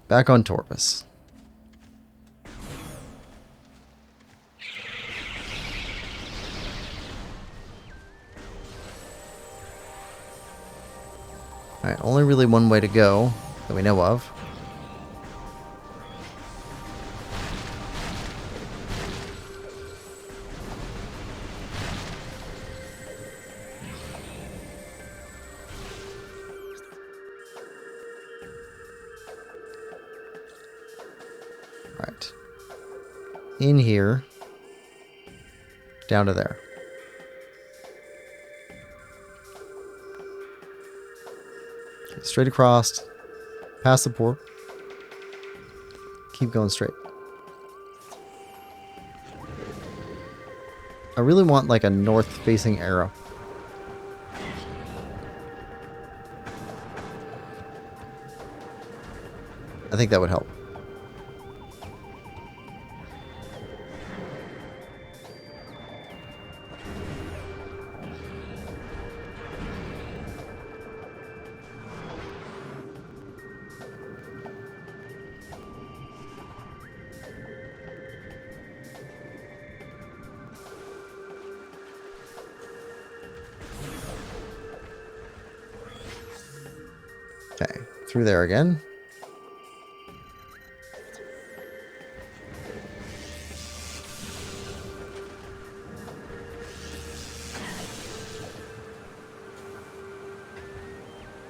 back on Torpus. Alright, only really one way to go that we know of. Alright. In here. Down to there. Straight across, past the port. Keep going straight. I really want like a north-facing arrow. I think that would help. Okay, through there again.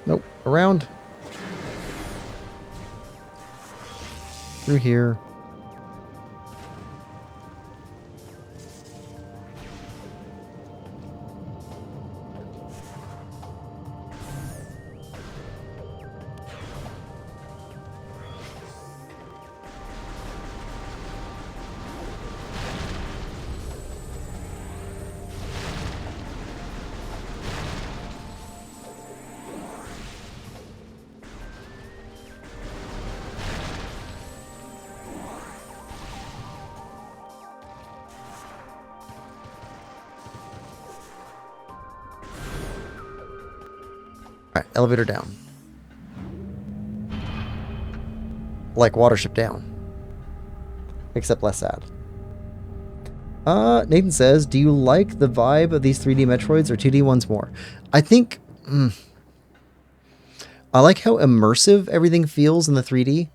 Nope, around. Through here. Alright, elevator down. Like Watership Down. Except less sad. Nathan says, do you like the vibe of these 3D Metroids or 2D ones more? I think... I like how immersive everything feels in the 3D.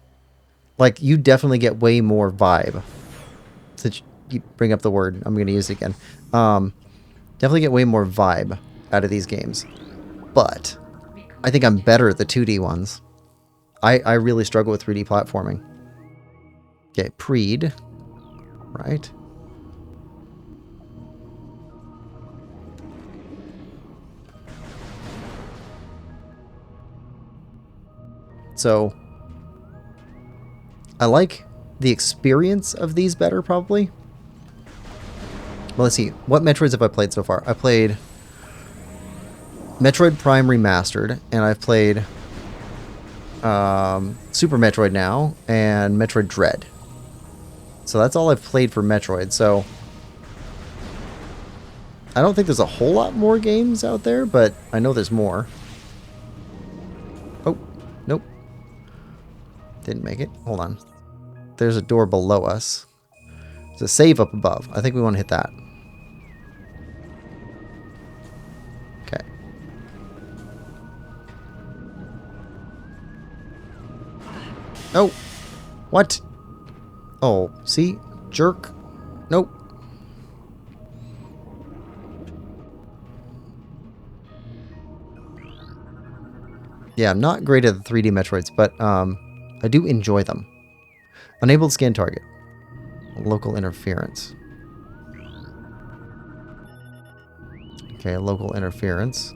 Like, you definitely get way more vibe. Since you bring up the word, I'm going to use it again. Definitely get way more vibe out of these games. But... I think I'm better at the 2D ones. I really struggle with 3D platforming. Okay, Preed. Right. So, I like the experience of these better, probably. Well, let's see. What Metroids have I played so far? I played... Metroid Prime Remastered, and I've played Super Metroid now, and Metroid Dread. So that's all I've played for Metroid, so... I don't think there's a whole lot more games out there, but I know there's more. Oh, nope. Didn't make it. Hold on. There's a door below us. There's a save up above. I think we want to hit that. Oh, what? Oh, see? Jerk. Nope. Yeah, I'm not great at the 3D Metroids, but I do enjoy them. Unable to scan target. Local interference. Okay, local interference.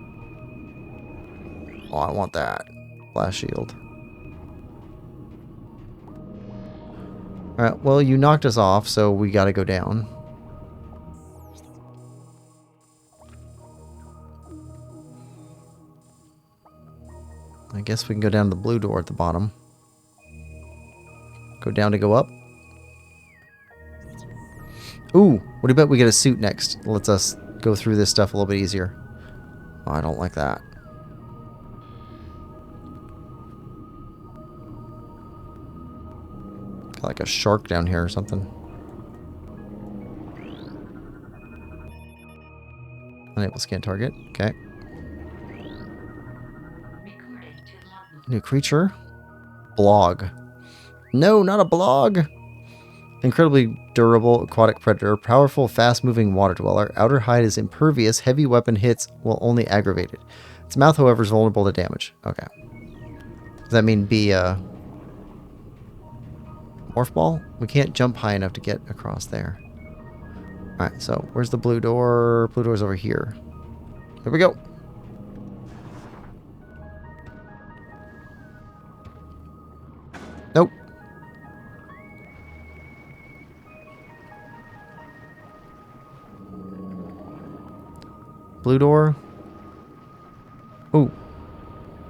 Oh, I want that. Flash shield. Alright, well, you knocked us off, so we gotta go down. I guess we can go down to the blue door at the bottom. Go down to go up. Ooh, what do you bet we get a suit next? It lets us go through this stuff a little bit easier. Oh, I don't like that. Like a shark down here or something. Unable to scan target. Okay. New creature. Blog. No, not a blog. Incredibly durable aquatic predator. Powerful, fast-moving water dweller. Outer hide is impervious. Heavy weapon hits will only aggravate it. Its mouth, however, is vulnerable to damage. Okay. Does that mean be a morph ball? We can't jump high enough to get across there. Alright, so where's the blue door? Blue door's over here. Here we go. Nope. Blue door. Ooh.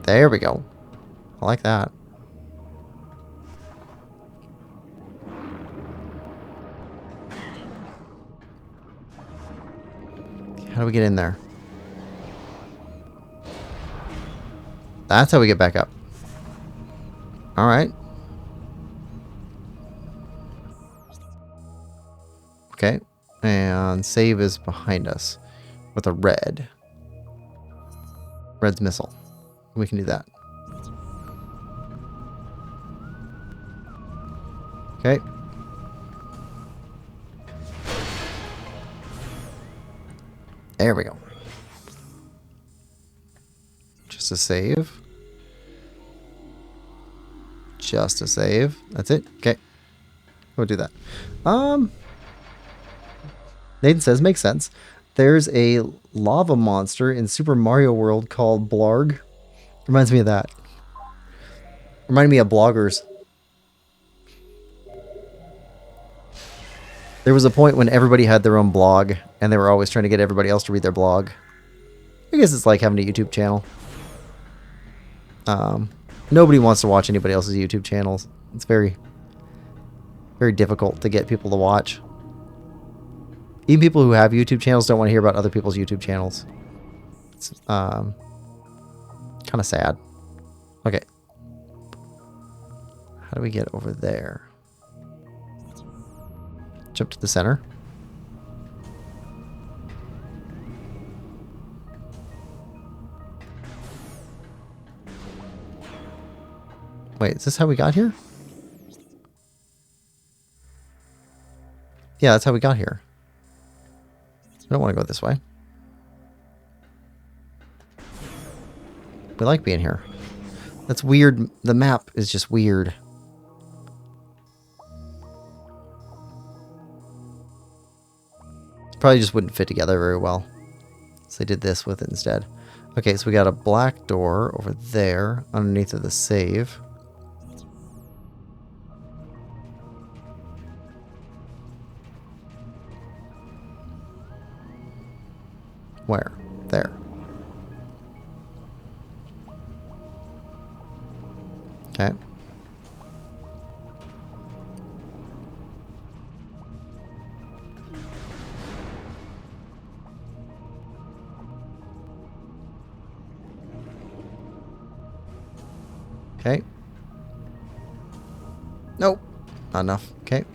There we go. I like that. How do we get in there? That's how we get back up. Alright. Okay. And save is behind us. With a red. Red's missile. We can do that. Okay. There we go. Just a save. Just a save. That's it. Okay. We'll do that. Nathan says, makes sense. There's a lava monster in Super Mario World called Blarg. Reminds me of that. Reminded me of bloggers. There was a point when everybody had their own blog, and they were always trying to get everybody else to read their blog. I guess it's like having a YouTube channel. Nobody wants to watch anybody else's YouTube channels. It's very, very difficult to get people to watch. Even people who have YouTube channels don't want to hear about other people's YouTube channels. It's kind of sad. Okay. How do we get over there? Jump to the center. Wait, is this how we got here? Yeah, that's how we got here. I don't want to go this way. We like being here. That's weird. The map is just weird. Probably just wouldn't fit together very well. So they did this with it instead. Okay, so we got a black door over there underneath of the save. Where? There. Okay. Okay. Nope. Not enough. Okay.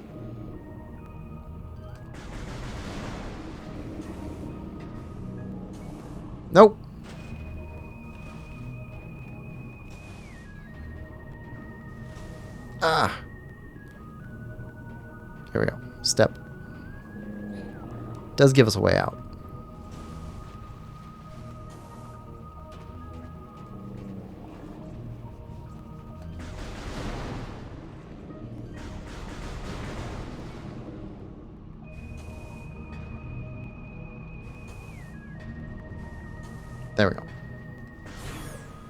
Nope. Ah. Here we go. Step. Does give us a way out. There we go.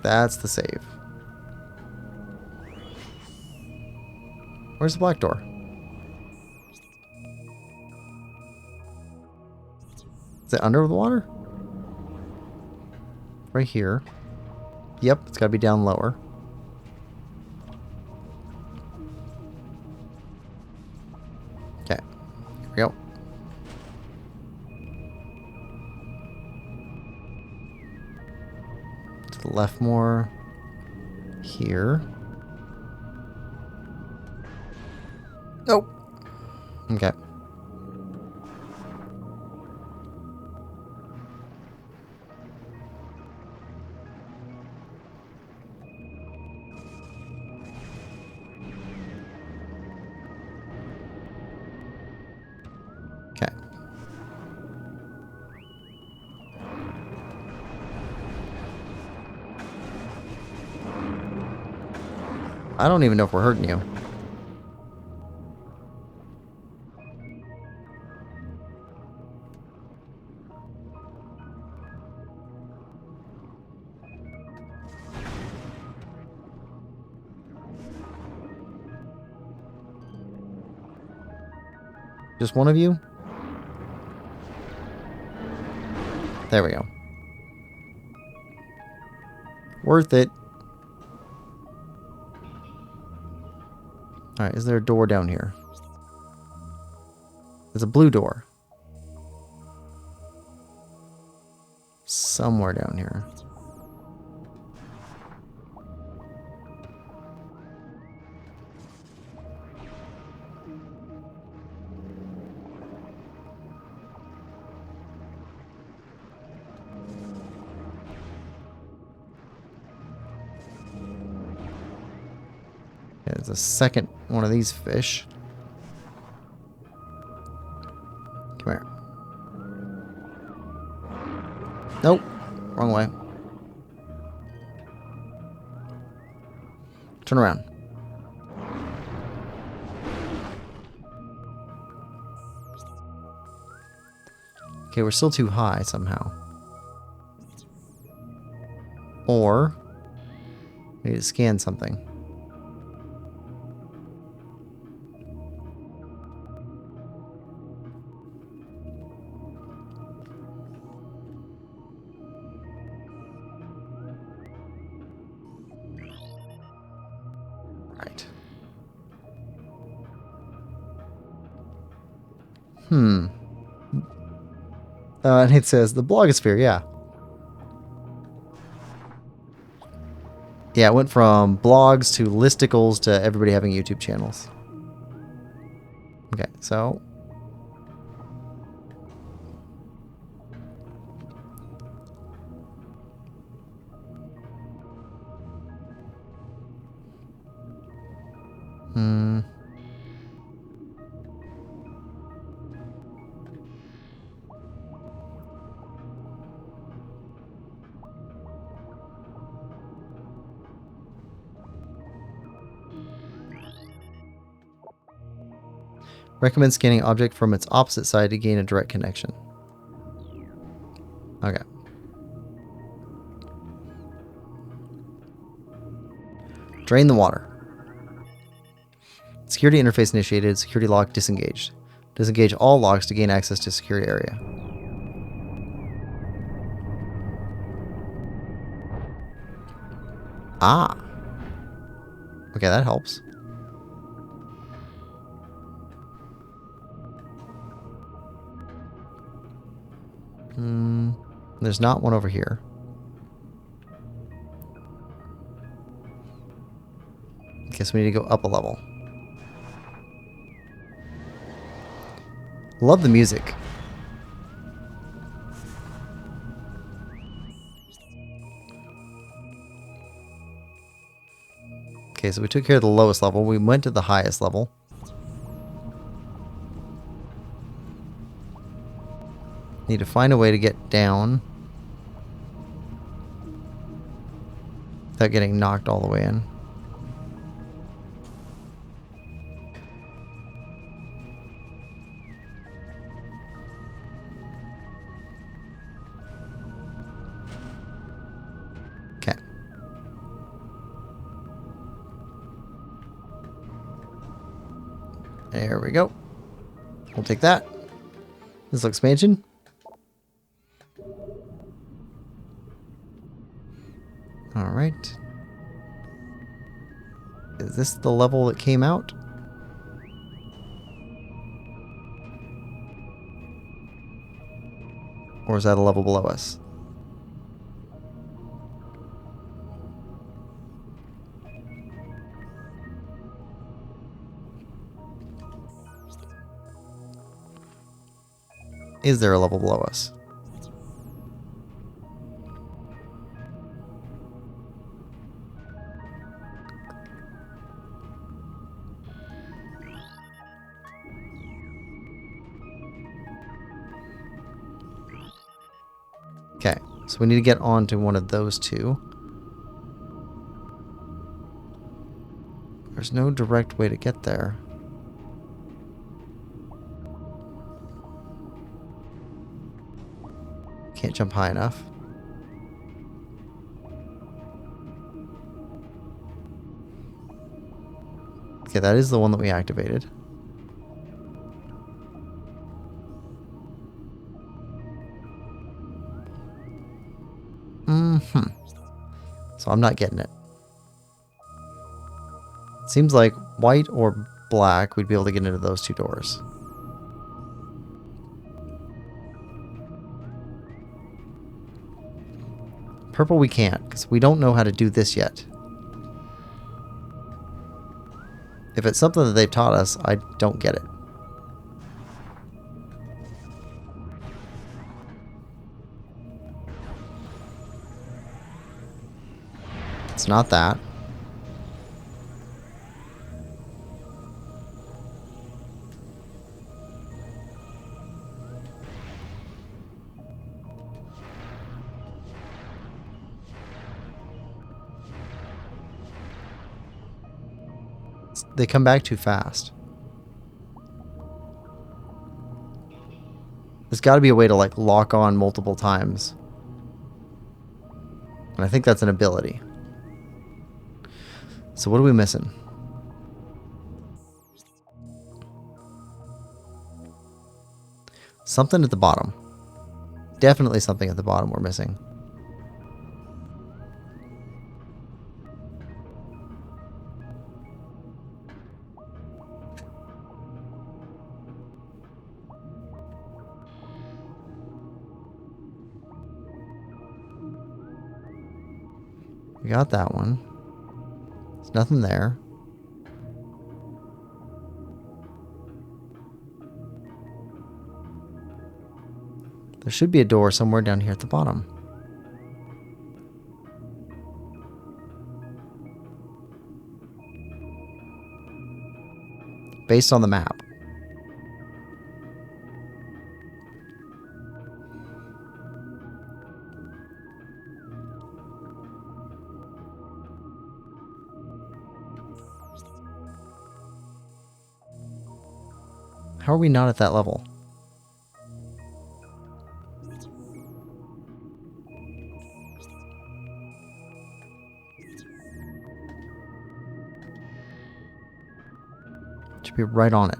That's the save. Where's the black door? Is it under the water? Right here. Yep, it's got to be down lower. Okay. Here we go. To the left more. Here. Nope. Okay. Okay. I don't even know if we're hurting you. Just one of you? There we go. Worth it. Alright, is there a door down here? There's a blue door. Somewhere down here. There's a second one of these fish. Come here. Nope. Wrong way. Turn around. Okay, we're still too high somehow. Or we need to scan something. Right. And it says the blogosphere, yeah. Yeah, it went from blogs to listicles to everybody having YouTube channels. Okay, so recommend scanning object from its opposite side to gain a direct connection. Okay. Drain the water. Security interface initiated. Security lock disengaged. Disengage all locks to gain access to security area. Ah. Okay, that helps. There's not one over here. Guess we need to go up a level. Love the music. Okay, so we took care of the lowest level. We went to the highest level. Need to find a way to get down without getting knocked all the way in. Okay. There we go. We'll take that. This expansion. Alright. Is this the level that came out? Or is that a level below us? Is there a level below us? Okay, so we need to get onto one of those two. There's no direct way to get there. Can't jump high enough. Okay, that is the one that we activated. So I'm not getting it. Seems like white or black, we'd be able to get into those two doors. Purple we can't, because we don't know how to do this yet. If it's something that they've taught us, I don't get it. It's not that. They come back too fast. There's got to be a way to like lock on multiple times. And I think that's an ability. So what are we missing? Something at the bottom. Definitely something at the bottom we're missing. We got that one. There's nothing there. There should be a door somewhere down here at the bottom. Based on the map. How are we not at that level? Should be right on it.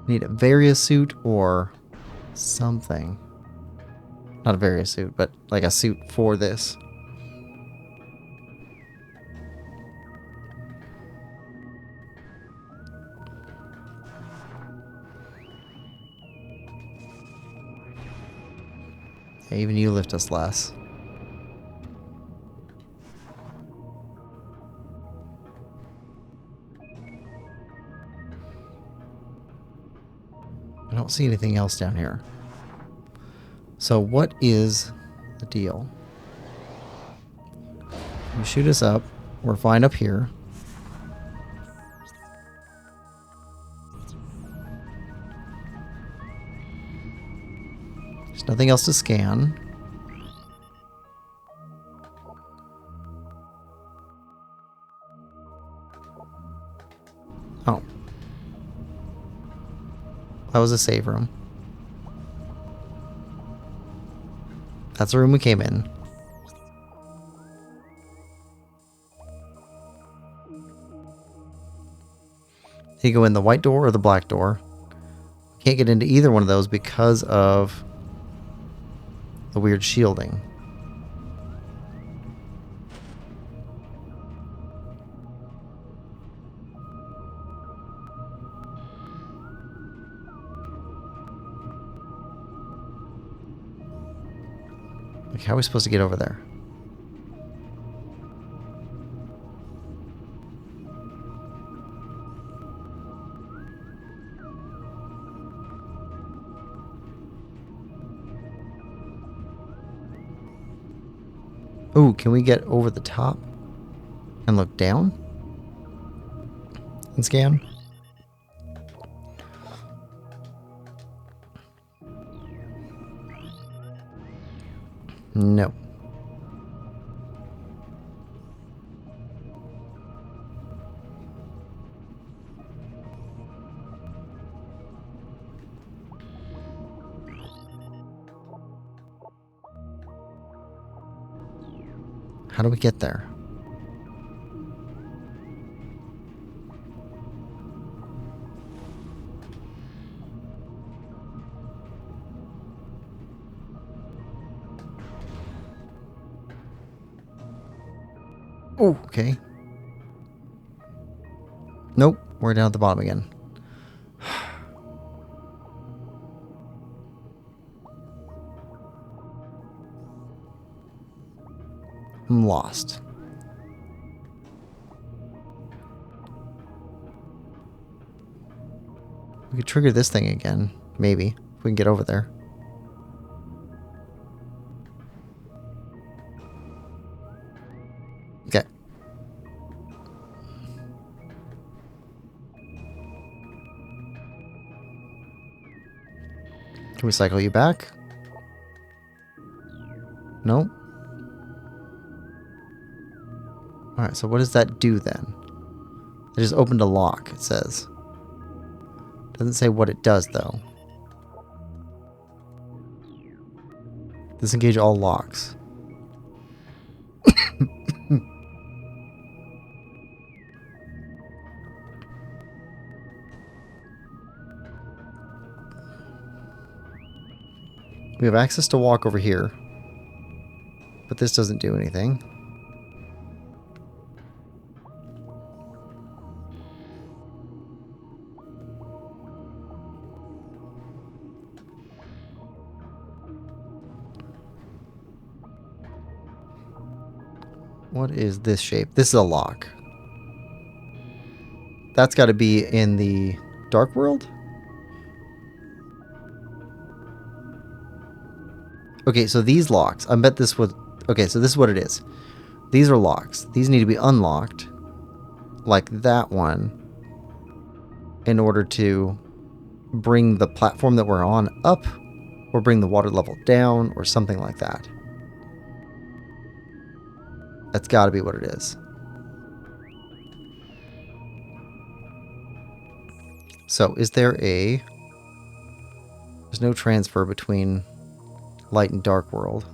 Need a various suit or something. Not a various suit, but like a suit for this. Yeah, even you lift us less. I don't see anything else down here. So what is the deal? You shoot us up. We're fine up here. There's nothing else to scan. Oh. That was a save room. That's the room we came in. You go in the white door or the black door. Can't get into either one of those because of the weird shielding. Like, how are we supposed to get over there? Ooh, can we get over the top and look down and scan? No. How do we get there? Oh, okay. Nope, we're down at the bottom again. I'm lost. We could trigger this thing again, maybe, if we can get over there. Okay. Can we cycle you back? No? Alright, so what does that do then? It just opened a lock, it says. Doesn't say what it does, though. Disengage all locks. We have access to walk over here. But this doesn't do anything. What is this shape? This is a lock. That's got to be in the dark world? Okay, so these locks, I bet this would... Okay, so this is what it is. These are locks. These need to be unlocked, like that one, in order to bring the platform that we're on up, or bring the water level down, or something like that. That's got to be what it is. So, is there a... There's no transfer between light and dark world.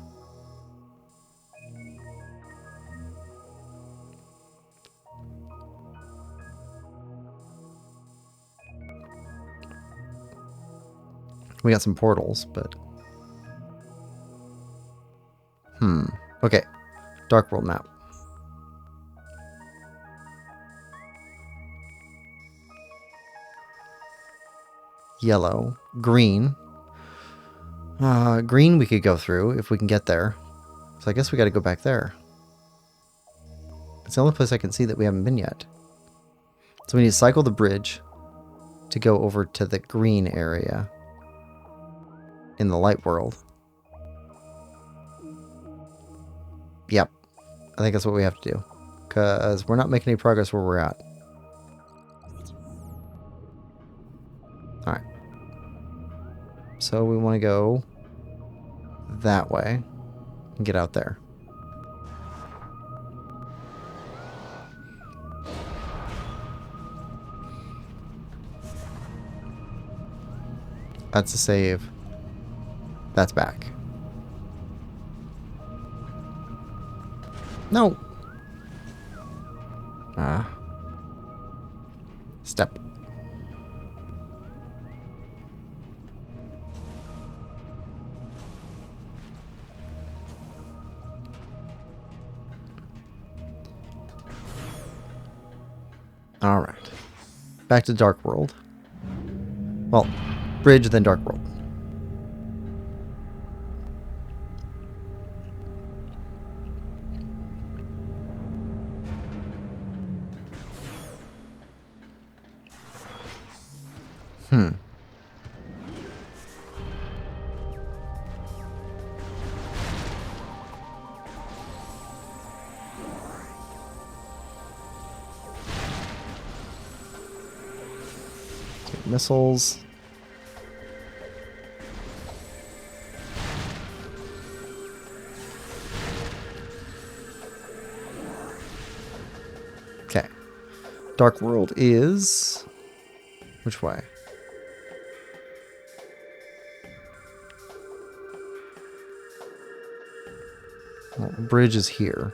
We got some portals, but... Okay. Dark world map. Yellow. Green. Green we could go through if we can get there. So I guess we got to go back there. It's the only place I can see that we haven't been yet. So we need to cycle the bridge to go over to the green area in the light world. Yep. I think that's what we have to do. Because we're not making any progress where we're at. Alright. So we want to go that way and get out there. That's a save. That's back. No. Step. Alright. Back to Dark World. Well, bridge, then Dark World. Missiles. Okay. Dark World is... which way? Well, bridge is here.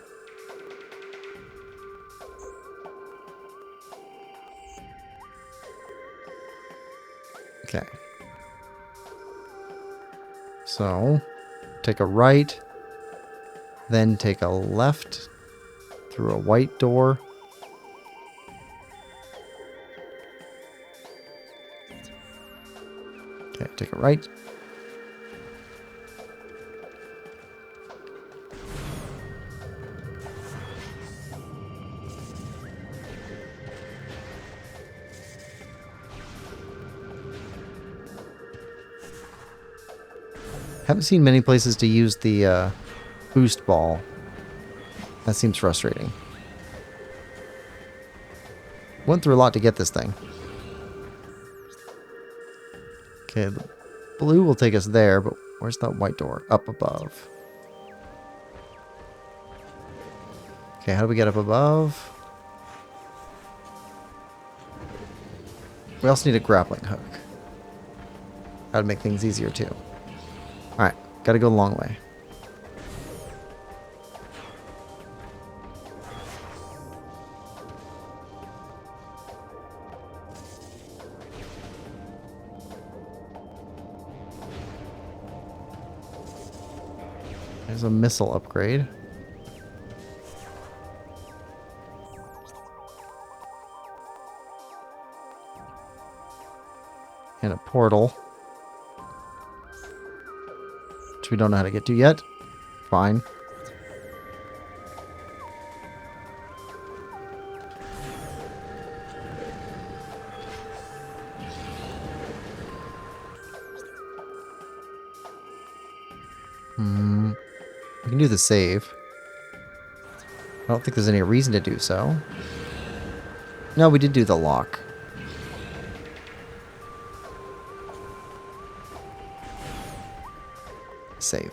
Okay. So, take a right, then take a left through a white door. Okay, take a right. Haven't seen many places to use the boost ball. That seems frustrating. Went through a lot to get this thing. Okay, the blue will take us there, but where's that white door? Up above. Okay, how do we get up above? We also need a grappling hook. That'd make things easier too. Alright, gotta go the long way. There's a missile upgrade. And a portal. Which we don't know how to get to yet. Fine. We can do the save. I don't think there's any reason to do so. No, we did do the lock. Save.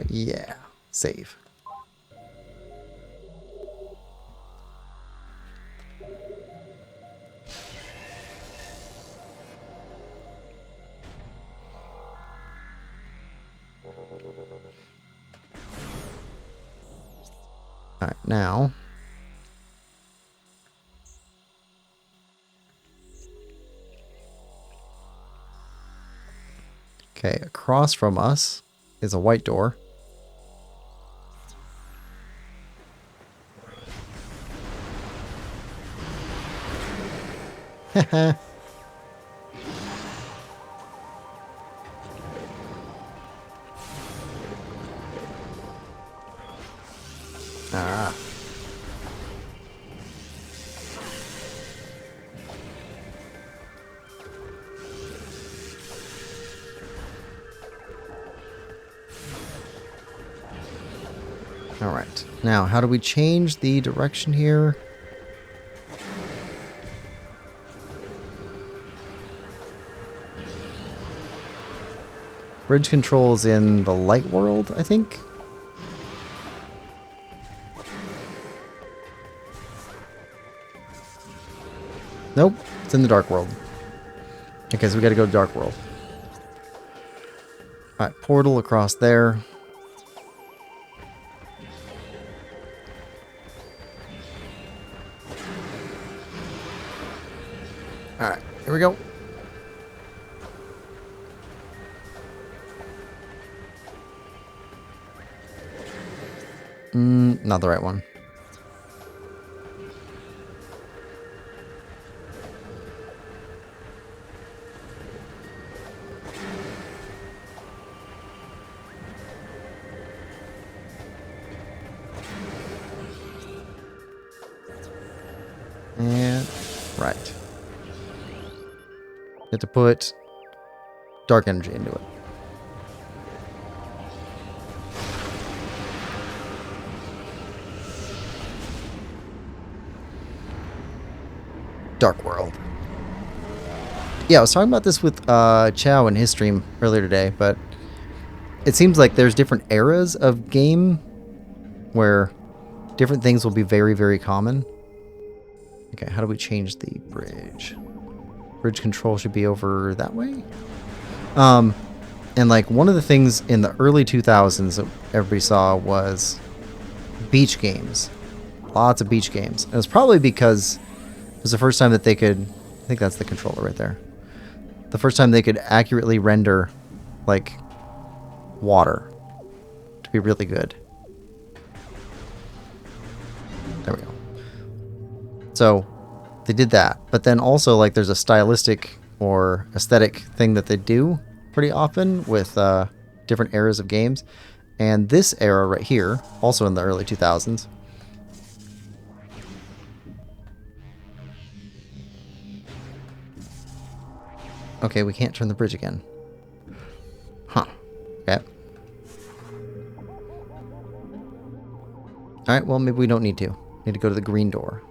Yeah. Save. Alright, now... Okay, across from us is a white door. Haha. Ah. All right. Now, how do we change the direction here? Bridge controls in the light world, I think. Nope, it's in the dark world. Okay, so we gotta go to dark world. Alright, portal across there. Alright, here we go. Not the right one. And right. You have to put dark energy into it. Dark World. Yeah, I was talking about this with Chow in his stream earlier today, but it seems like there's different eras of game where different things will be very, very common. Okay, how do we change the bridge? Bridge control should be over that way. And like one of the things in the early 2000s that everybody saw was beach games. Lots of beach games. And it was probably because it was the first time that they could, I think that's the controller right there. The first time they could accurately render like water to be really good. There we go. So they did that, but then also like there's a stylistic or aesthetic thing that they do pretty often with different eras of games. And this era right here, also in the early 2000s, okay, we can't turn the bridge again. Huh. Okay. Alright, well, maybe we don't need to. Need to go to the green door.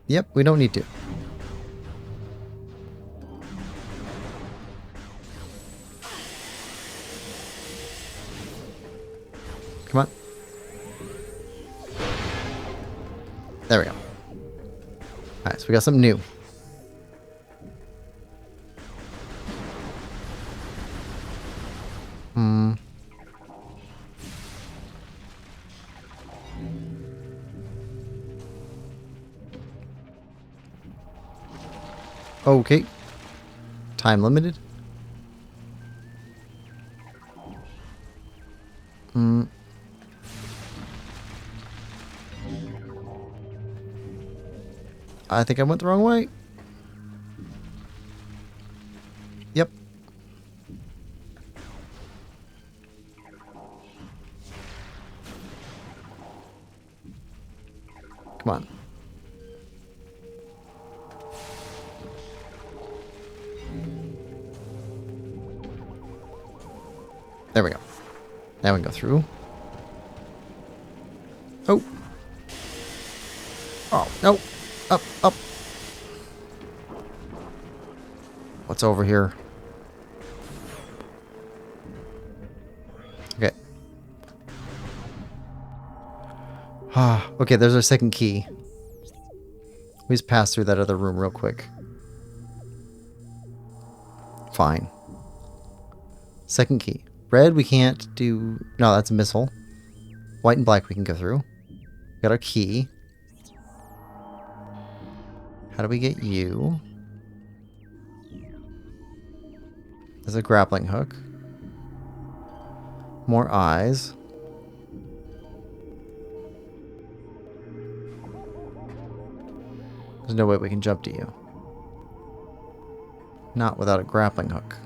Yep, we don't need to. Come on. There we go. Alright, so we got something new. Okay. Time limited. I think I went the wrong way. Yep. Come on. There we go. Now we can go through. Oh. Oh, no. Up, up. What's over here? Okay. Okay, there's our second key. We just pass through that other room real quick. Fine. Second key. Red we can't do... No, that's a missile. White and black we can go through. Got our key. How do we get you? There's a grappling hook. More eyes. There's no way we can jump to you. Not without a grappling hook.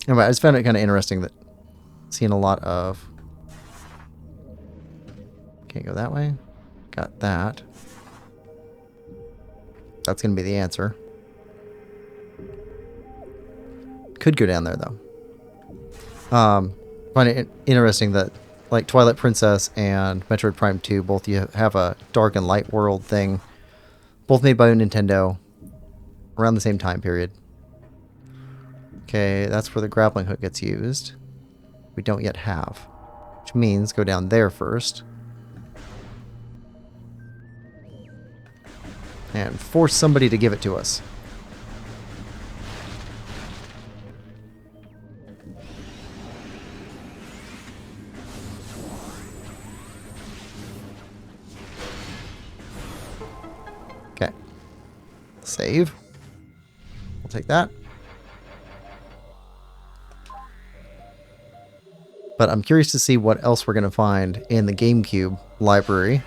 Anyway, I just found it kind of interesting that seeing a lot of... Can't go that way. Got that. That's going to be the answer. Could go down there, though. Find it interesting that, like, Twilight Princess and Metroid Prime 2, both you have a dark and light world thing. Both made by Nintendo. Around the same time period. Okay, that's where the grappling hook gets used. We don't yet have. Which means go down there first. And force somebody to give it to us. Okay. Save. We'll take that. But I'm curious to see what else we're going to find in the GameCube library,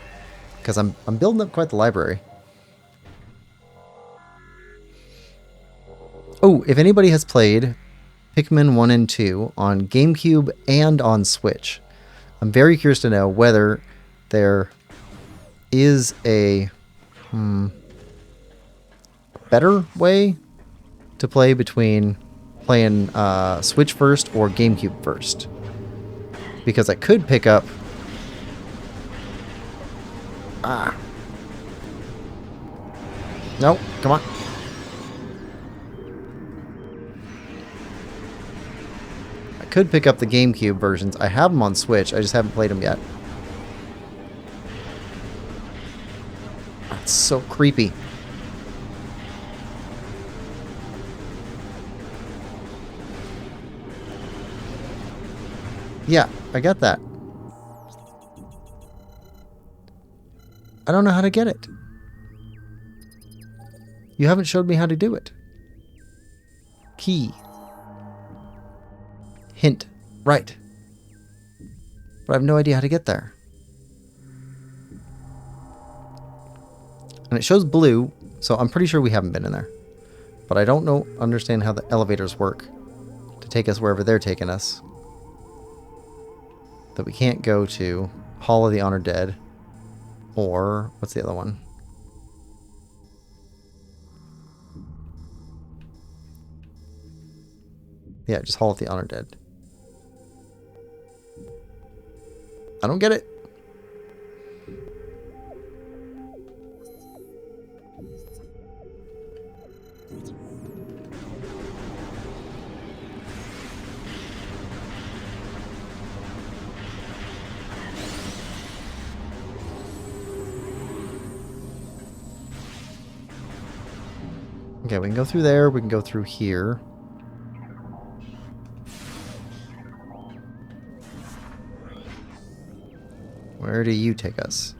because I'm building up quite the library. Oh, if anybody has played Pikmin 1 and 2 on GameCube and on Switch, I'm very curious to know whether there is a better way to play between playing Switch first or GameCube first. Because I could pick up... No, come on. I could pick up the GameCube versions. I have them on Switch. I just haven't played them yet. It's so creepy. Yeah, I get that. I don't know how to get it. You haven't showed me how to do it. Key. Hint. Right. But I have no idea how to get there. And it shows blue, so I'm pretty sure we haven't been in there. But I don't understand how the elevators work to take us wherever they're taking us. That we can't go to Hall of the Honored Dead, or what's the other one? Yeah, just Hall of the Honored Dead. I don't get it. Okay, we can go through there, we can go through here. Where do you take us?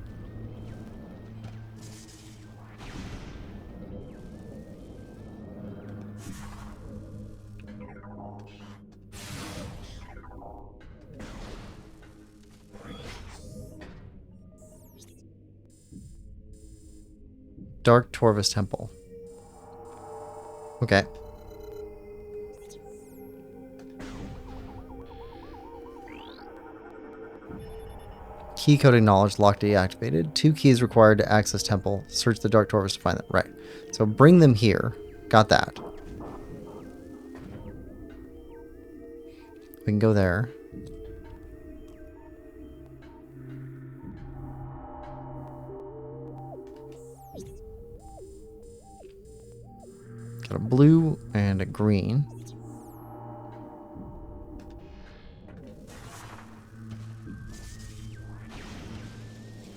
Dark Torvus Temple. Okay. Key code acknowledged, lock deactivated. 2 keys required to access temple. Search the Dark Torvus to find them. Right. So bring them here. Got that. We can go there. Got a blue and a green.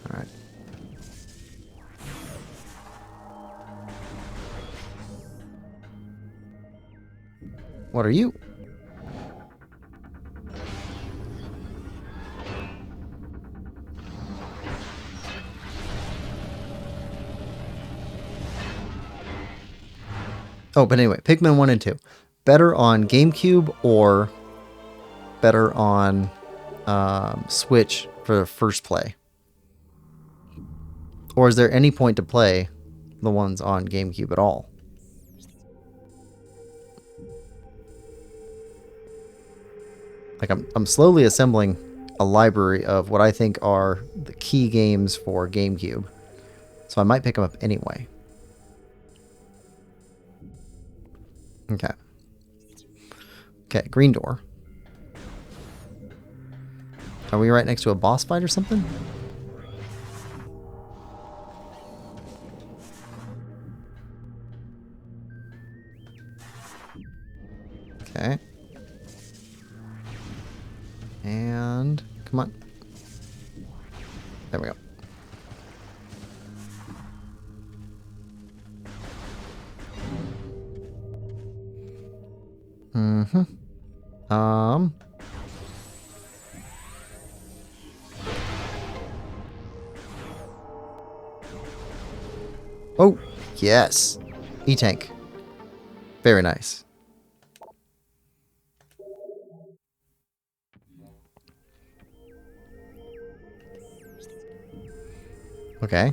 All right. What are you? Oh, but anyway, Pikmin 1 and 2. Better on GameCube or better on Switch for the first play? Or is there any point to play the ones on GameCube at all? Like, I'm slowly assembling a library of what I think are the key games for GameCube. So I might pick them up anyway. Okay. Okay, green door. Are we right next to a boss fight or something? Okay. And come on. There we go. Mm-hmm. Oh, yes. E-tank. Very nice. Okay.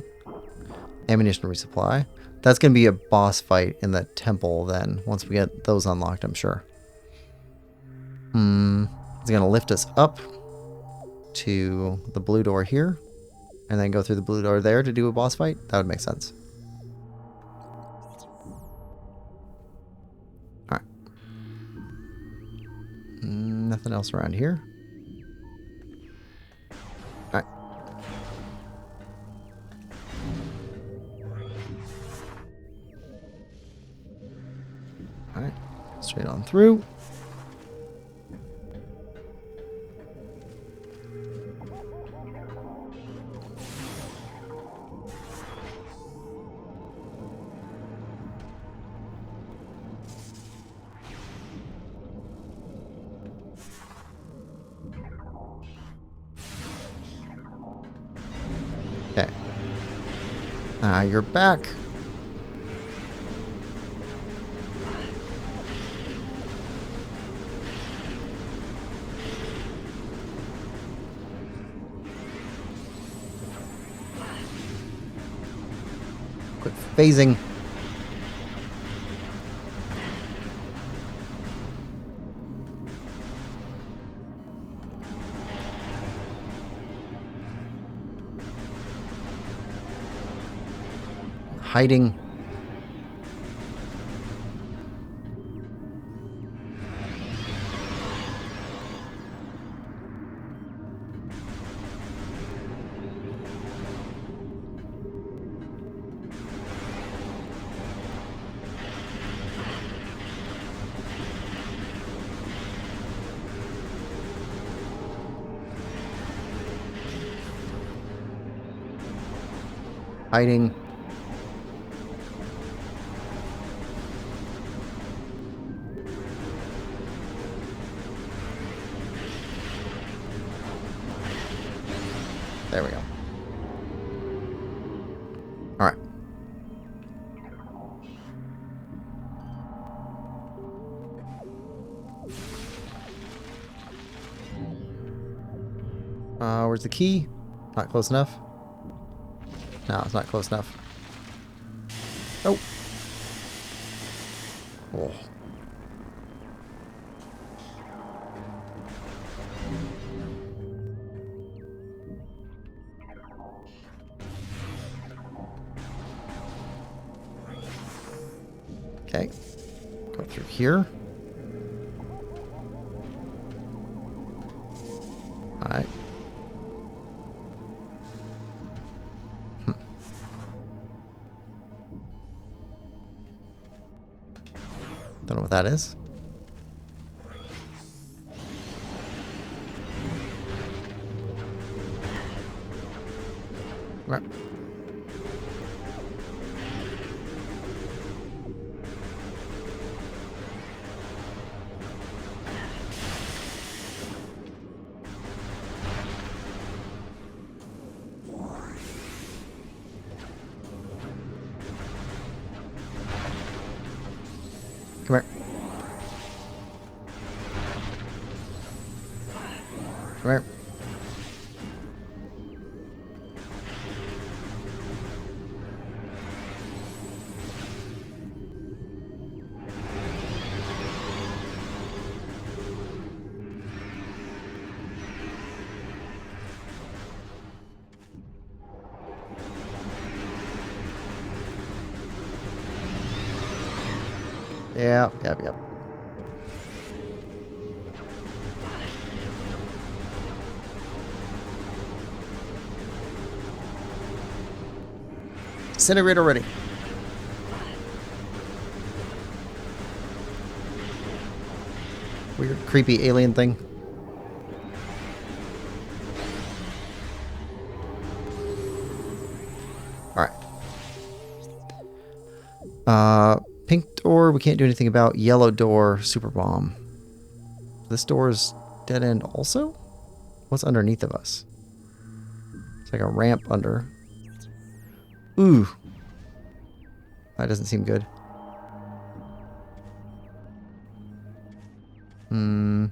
Ammunition resupply. That's going to be a boss fight in the temple then, once we get those unlocked, I'm sure. It's going to lift us up to the blue door here, and then go through the blue door there to do a boss fight. That would make sense. Alright. Nothing else around here. Alright. Alright. Straight on through. Okay. You're back. Quit phasing. Hiding. Hiding. There we go. All right. Where's the key? Not close enough. No, it's not close enough. Oh. Oh. Okay. Go through here. All right. Don't know what that is. Right. Come here. Come here. Yep. Incinerate already. Weird, creepy alien thing. Alright. Pink door, we can't do anything about. Yellow door, super bomb. This door is dead end also? What's underneath of us? It's like a ramp under. Ooh. That doesn't seem good. Hmm.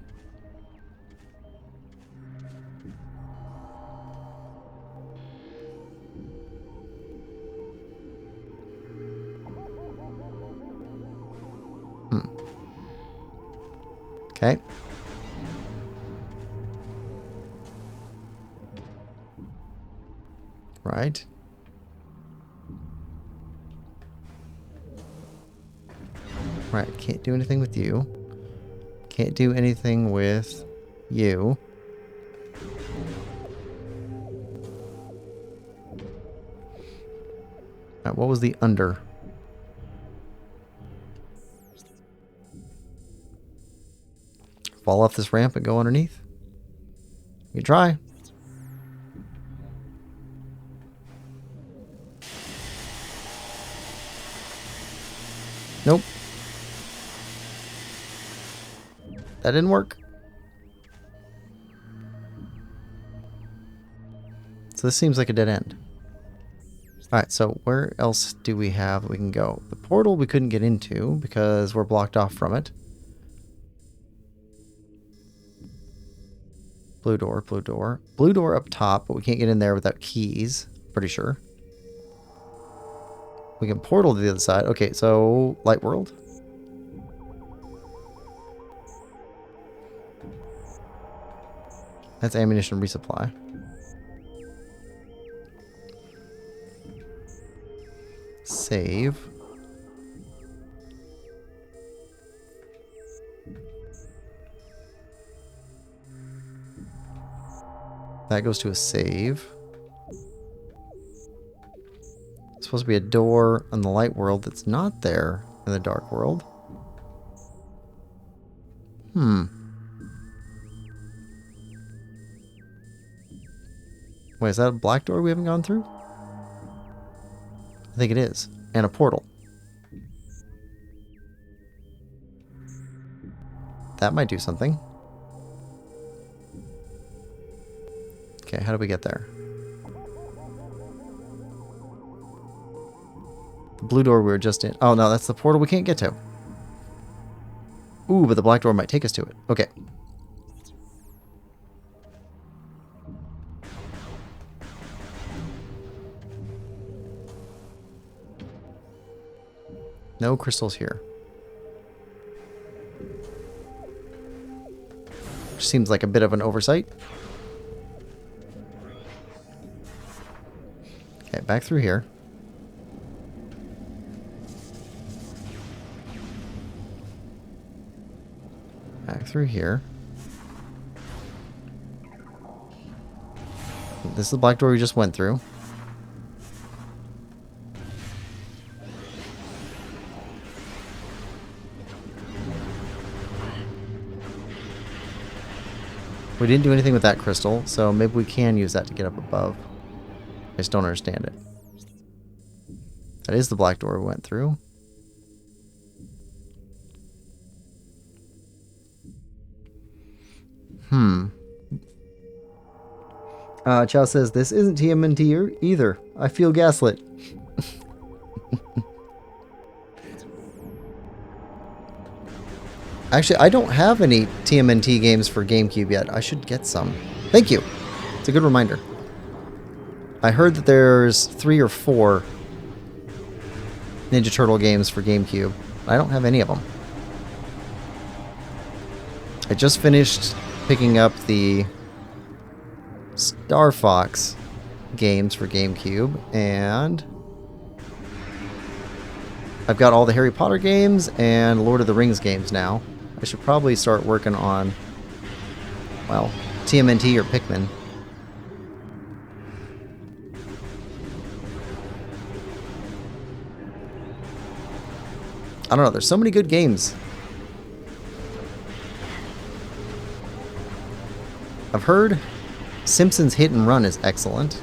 Okay. Right. Right. Can't do anything with you. Can't do anything with you. Right, what was the under? Fall off this ramp and go underneath? You can try. Nope. That didn't work. So this seems like a dead end. Alright, so where else do we have that we can go? The portal we couldn't get into because we're blocked off from it. Blue door, blue door. Blue door up top, but we can't get in there without keys. Pretty sure. We can portal to the other side. Okay, so light world. That's ammunition resupply. Save. That goes to a save. It's supposed to be a door on the light world that's not there in the dark world. Wait, is that a black door we haven't gone through? I think it is. And a portal. That might do something. Okay, how do we get there? The blue door we were just in. Oh no, that's the portal we can't get to. Ooh, but the black door might take us to it. Okay. No crystals here. Which seems like a bit of an oversight. Okay, back through here. Back through here. This is the black door we just went through. We didn't do anything with that crystal, so maybe we can use that to get up above. I just don't understand it. That is the black door we went through. Chow says, this isn't TMNT either. I feel gaslit. Actually, I don't have any TMNT games for GameCube yet. I should get some. Thank you. It's a good reminder. I heard that there's 3 or 4 Ninja Turtle games for GameCube. I don't have any of them. I just finished picking up the Star Fox games for GameCube, and I've got all the Harry Potter games and Lord of the Rings games now. I should probably start working on, well, TMNT or Pikmin. I don't know, there's so many good games. I've heard Simpsons Hit and Run is excellent.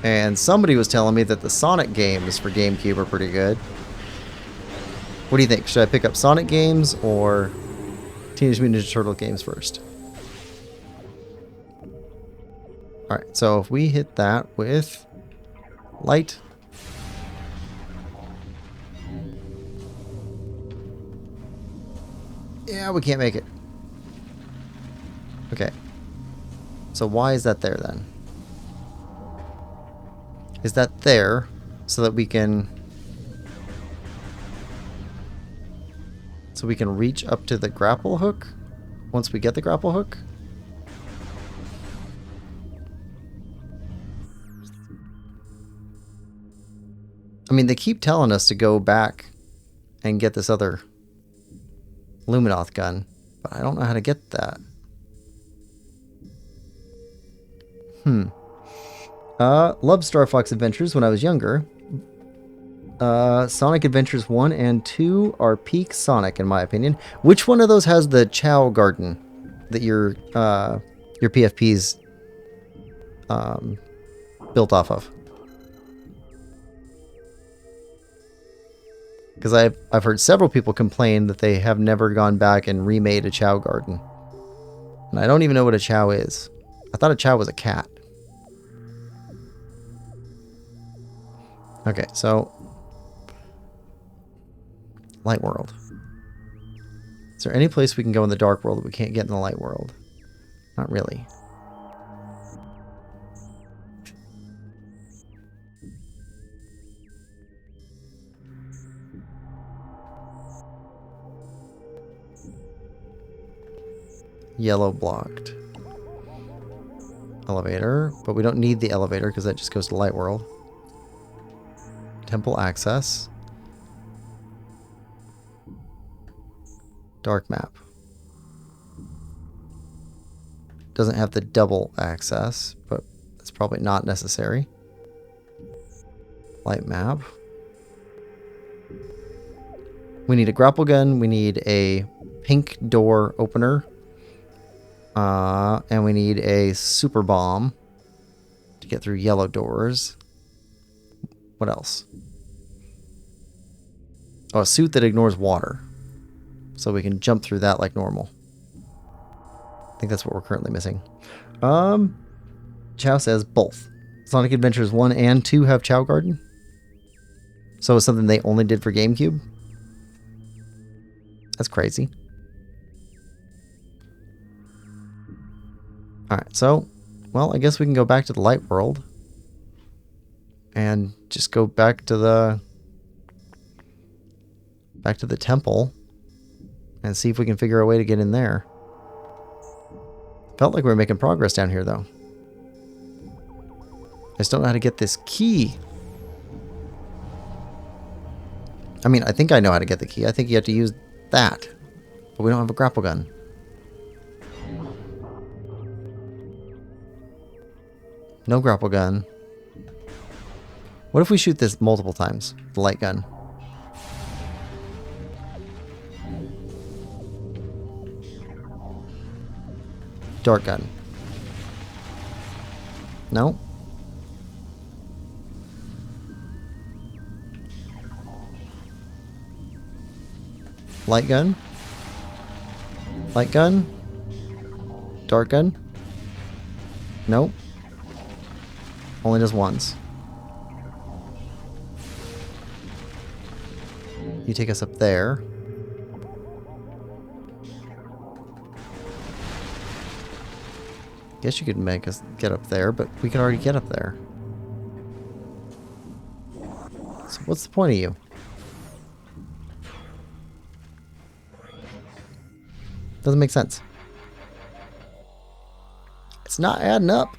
And somebody was telling me that the Sonic games for GameCube are pretty good. What do you think? Should I pick up Sonic games or Teenage Mutant Ninja Turtle games first? Alright, so if we hit that with light. Yeah, we can't make it. Okay. So why is that there then? Is that there so that we can... So we can reach up to the grapple hook once we get the grapple hook? I mean, they keep telling us to go back and get this other Luminoth gun, but I don't know how to get that. Loved Star Fox Adventures when I was younger. Sonic Adventures 1 and 2 are peak Sonic, in my opinion. Which one of those has the Chow Garden that your PFP's built off of? Because I've heard several people complain that they have never gone back and remade a Chow Garden. And I don't even know what a Chow is. I thought a Chow was a cat. Okay, so... Light World. Is there any place we can go in the Dark World that we can't get in the Light World? Not really. Yellow blocked. Elevator, but we don't need the elevator because that just goes to Light World. Temple access. Dark map. Doesn't have the double access, but it's probably not necessary. Light map. We need a grapple gun. We need a pink door opener. And we need a super bomb to get through yellow doors. What else? Oh, a suit that ignores water. So we can jump through that like normal. I think that's what we're currently missing. Chow says both. Sonic Adventures 1 and 2 have Chow Garden. So it's something they only did for GameCube. That's crazy. Alright, so, well, I guess we can go back to the Light World. And just go back to the temple. And see if we can figure a way to get in there. Felt like we were making progress down here, though. I just don't know how to get this key. I mean, I think I know how to get the key. I think you have to use that. But we don't have a grapple gun. No grapple gun. What if we shoot this multiple times? The light gun. Dark gun. No. Light gun. Light gun. Dark gun. Nope. Only does once. You take us up there. Guess you could make us get up there, but we can already get up there. So what's the point of you? Doesn't make sense. It's not adding up.